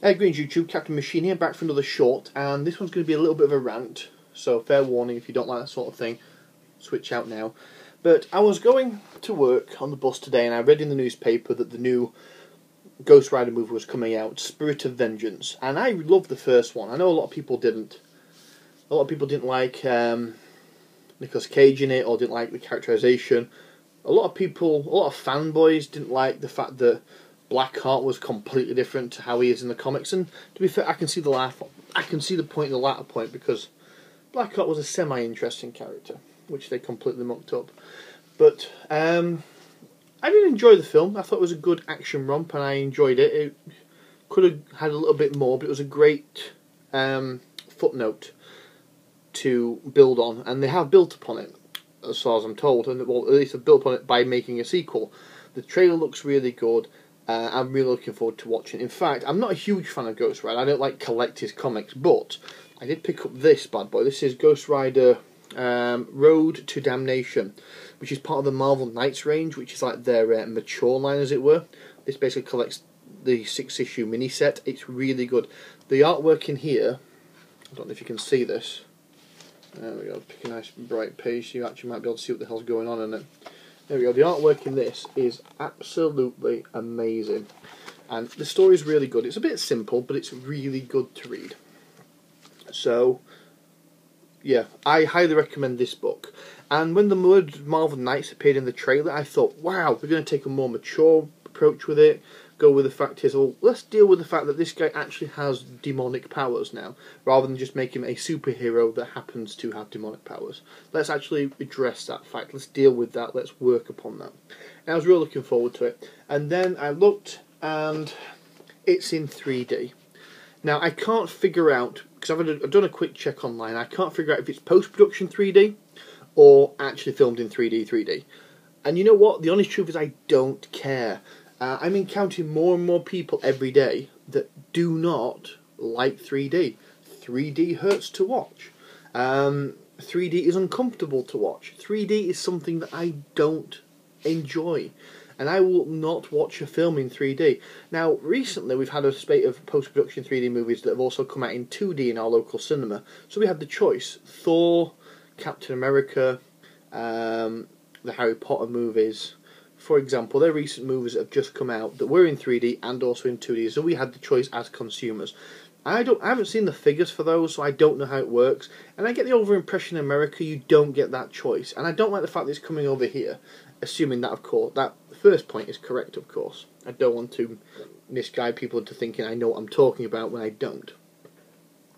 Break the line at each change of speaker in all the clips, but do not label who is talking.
Greetings YouTube, Captain Machine here, back for another short, and this one's going to be a little bit of a rant, so fair warning if you don't like that sort of thing, switch out now. But I was going to work on the bus today and I read in the newspaper that the new Ghost Rider movie was coming out, Spirit of Vengeance, and I loved the first one. I know a lot of people didn't. A lot of people didn't like Nicolas Cage in it, or didn't like the characterization. A lot of fanboys didn't like the fact that Blackheart was completely different to how he is in the comics, and to be fair, I can see the point in the latter point, because Blackheart was a semi-interesting character, which they completely mucked up. But I did enjoy the film. I thought it was a good action romp, and I enjoyed it. It could have had a little bit more, but it was a great footnote to build on, and they have built upon it, as far as I'm told, and well, at least they've built upon it by making a sequel. The trailer looks really good. I'm really looking forward to watching it. In fact, I'm not a huge fan of Ghost Rider. I don't like collector's comics, but I did pick up this bad boy. This is Ghost Rider Road to Damnation, which is part of the Marvel Knights range, which is like their mature line, as it were. This basically collects the 6-issue mini set. It's really good. The artwork in here, I don't know if you can see this. There we go. Pick a nice bright page so you actually might be able to see what the hell's going on in it. There we go. The artwork in this is absolutely amazing, and the story is really good. It's a bit simple, but it's really good to read. So, yeah, I highly recommend this book. And when the word Marvel Knights appeared in the trailer, I thought, wow, we're going to take a more mature approach with it. Go with the fact is, well, let's deal with the fact that this guy actually has demonic powers now, rather than just make him a superhero that happens to have demonic powers. Let's actually address that fact. Let's deal with that. Let's work upon that. And I was really looking forward to it. And then I looked, and it's in 3D. Now, I can't figure out, because I've done a quick check online, I can't figure out if it's post-production 3D or actually filmed in 3D. And you know what? The honest truth is I don't care. I'm encountering more and more people every day that do not like 3D. 3D hurts to watch. 3D is uncomfortable to watch. 3D is something that I don't enjoy. And I will not watch a film in 3D. Now, recently we've had a spate of post-production 3D movies that have also come out in 2D in our local cinema. So we had the choice. Thor, Captain America, the Harry Potter movies. For example, they're recent movies that have just come out that were in 3D and also in 2D, so we had the choice as consumers. I haven't seen the figures for those, so I don't know how it works. And I get the over impression in America you don't get that choice, and I don't like the fact that it's coming over here, assuming that, of course, that first point is correct. Of course, I don't want to misguide people into thinking I know what I'm talking about when I don't.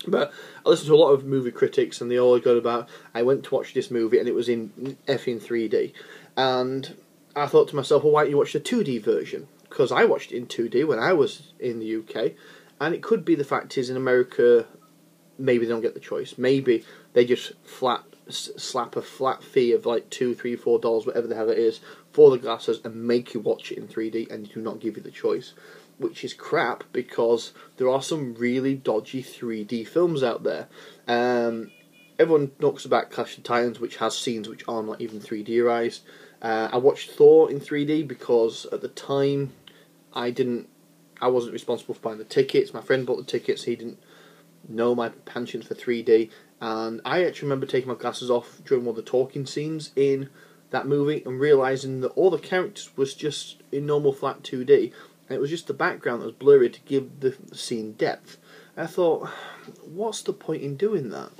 But I listened to a lot of movie critics, and they all go about, I went to watch this movie and it was in effing 3D, and I thought to myself, well, why don't you watch the 2D version? Because I watched it in 2D when I was in the UK, and it could be the fact is in America, maybe they don't get the choice. Maybe they just slap a flat fee of like $2, $3, $4, whatever the hell it is, for the glasses and make you watch it in 3D and do not give you the choice. Which is crap, because there are some really dodgy 3D films out there. Everyone talks about Clash of Titans, which has scenes which are not even 3Deized. I watched Thor in 3D because at the time I wasn't responsible for buying the tickets. My friend bought the tickets. He didn't know my penchant for 3D, and I actually remember taking my glasses off during one of the talking scenes in that movie and realising that all the characters was just in normal flat 2D, and it was just the background that was blurry to give the scene depth. And I thought, what's the point in doing that?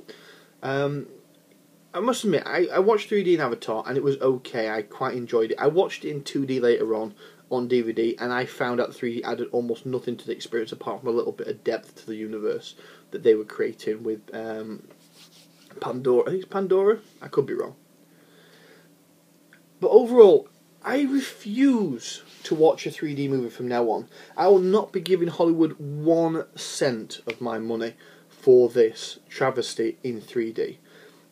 I must admit, I watched 3D in Avatar and it was okay. I quite enjoyed it. I watched it in 2D later on DVD, and I found out 3D added almost nothing to the experience apart from a little bit of depth to the universe that they were creating with Pandora. I think it's Pandora? I could be wrong. But overall, I refuse to watch a 3D movie from now on. I will not be giving Hollywood 1 cent of my money for this travesty in 3D.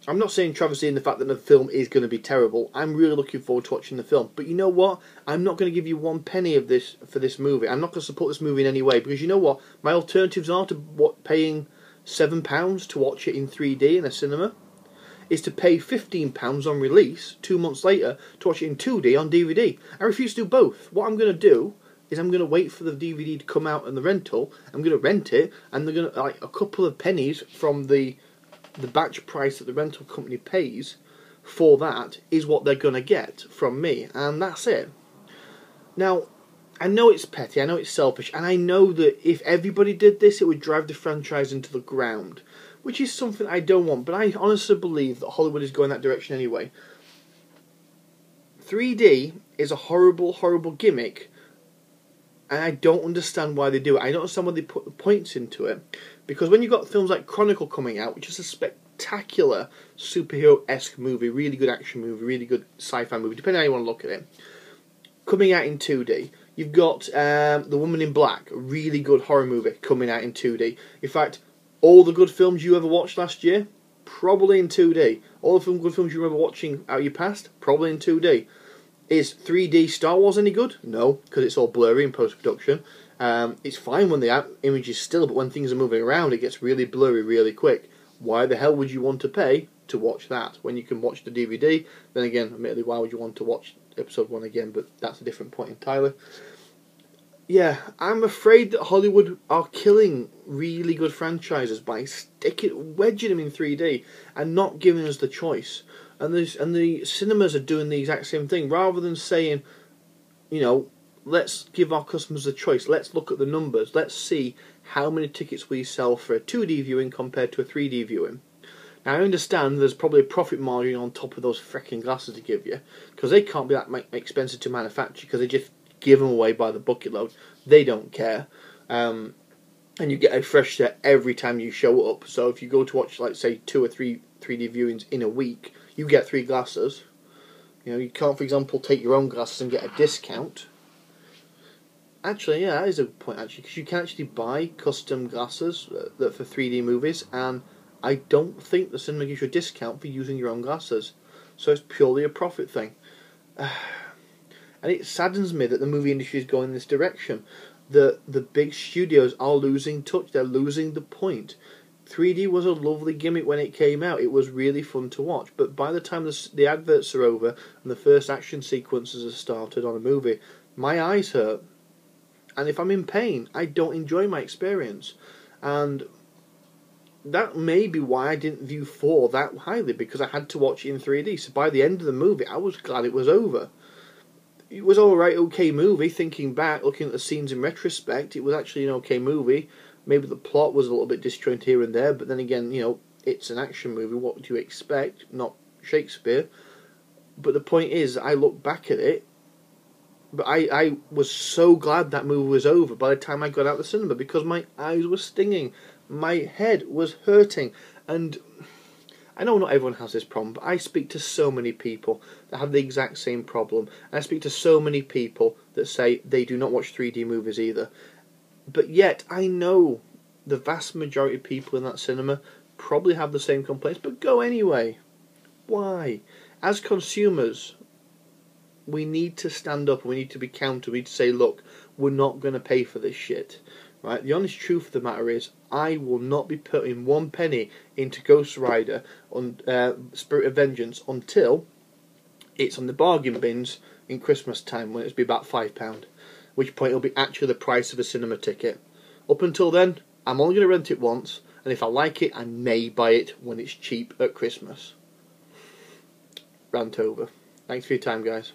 I'm not saying travesty in the fact that the film is going to be terrible. I'm really looking forward to watching the film. But you know what? I'm not going to give you 1 penny of this for this movie. I'm not going to support this movie in any way, because you know what? My alternatives are to paying £7 to watch it in 3D in a cinema, is to pay £15 on release 2 months later to watch it in 2D on DVD. I refuse to do both. What I'm going to do is I'm going to wait for the DVD to come out in the rental. I'm going to rent it, and they're going to, like, a couple of pennies from the batch price that the rental company pays for that is what they're going to get from me, and that's it. Now, I know it's petty, I know it's selfish, and I know that if everybody did this, it would drive the franchise into the ground, which is something I don't want, but I honestly believe that Hollywood is going that direction anyway. 3D is a horrible, horrible gimmick, and I don't understand why they do it. I don't understand why they put the points into it, because when you've got films like Chronicle coming out, which is a spectacular superhero-esque movie, really good action movie, really good sci-fi movie, depending on how you want to look at it, coming out in 2D. You've got The Woman in Black, a really good horror movie, coming out in 2D. In fact, all the good films you ever watched last year, probably in 2D. All the good films you remember watching out your past, probably in 2D. Is 3D Star Wars any good? No, because it's all blurry in post-production. It's fine when the image is still, but when things are moving around, it gets really blurry really quick. Why the hell would you want to pay to watch that when you can watch the DVD? Then again, admittedly, why would you want to watch episode 1 again? But that's a different point entirely. Yeah, I'm afraid that Hollywood are killing really good franchises by wedging them in 3D and not giving us the choice. And the cinemas are doing the exact same thing. Rather than saying, you know, let's give our customers a choice. Let's look at the numbers. Let's see how many tickets we sell for a 2D viewing compared to a 3D viewing. Now, I understand there's probably a profit margin on top of those freaking glasses to give you, because they can't be that expensive to manufacture, because they just give them away by the bucket load. They don't care. And you get a fresh set every time you show up. So if you go to watch, like, say, 2 or 3 3D viewings in a week, you get 3 glasses. You know, you can't, for example, take your own glasses and get a discount. Actually, yeah, that is a point, actually, because you can actually buy custom glasses that for 3D movies, and I don't think the cinema gives you a discount for using your own glasses. So it's purely a profit thing. And it saddens me that the movie industry is going in this direction. The big studios are losing touch. They're losing the point. 3D was a lovely gimmick when it came out. It was really fun to watch. But by the time the adverts are over and the first action sequences are started on a movie, my eyes hurt. And if I'm in pain, I don't enjoy my experience. And that may be why I didn't view 4 that highly, because I had to watch it in 3D. So by the end of the movie, I was glad it was over. It was alright, okay movie. Thinking back, looking at the scenes in retrospect, it was actually an okay movie. Maybe the plot was a little bit disjointed here and there, but then again, you know, it's an action movie. What would you expect? Not Shakespeare. But the point is, I look back at it, but I was so glad that movie was over by the time I got out of the cinema, because my eyes were stinging. My head was hurting. And I know not everyone has this problem, but I speak to so many people that have the exact same problem. And I speak to so many people that say they do not watch 3D movies either. But yet, I know the vast majority of people in that cinema probably have the same complaints, but go anyway. Why? As consumers, we need to stand up, we need to be counted, we need to say, look, we're not going to pay for this shit. Right? The honest truth of the matter is, I will not be putting 1 penny into Ghost Rider on Spirit of Vengeance until it's on the bargain bins in Christmas time, when it'll be about £5. Which point it'll be actually the price of a cinema ticket. Up until then, I'm only going to rent it once, and if I like it, I may buy it when it's cheap at Christmas. Rant over. Thanks for your time, guys.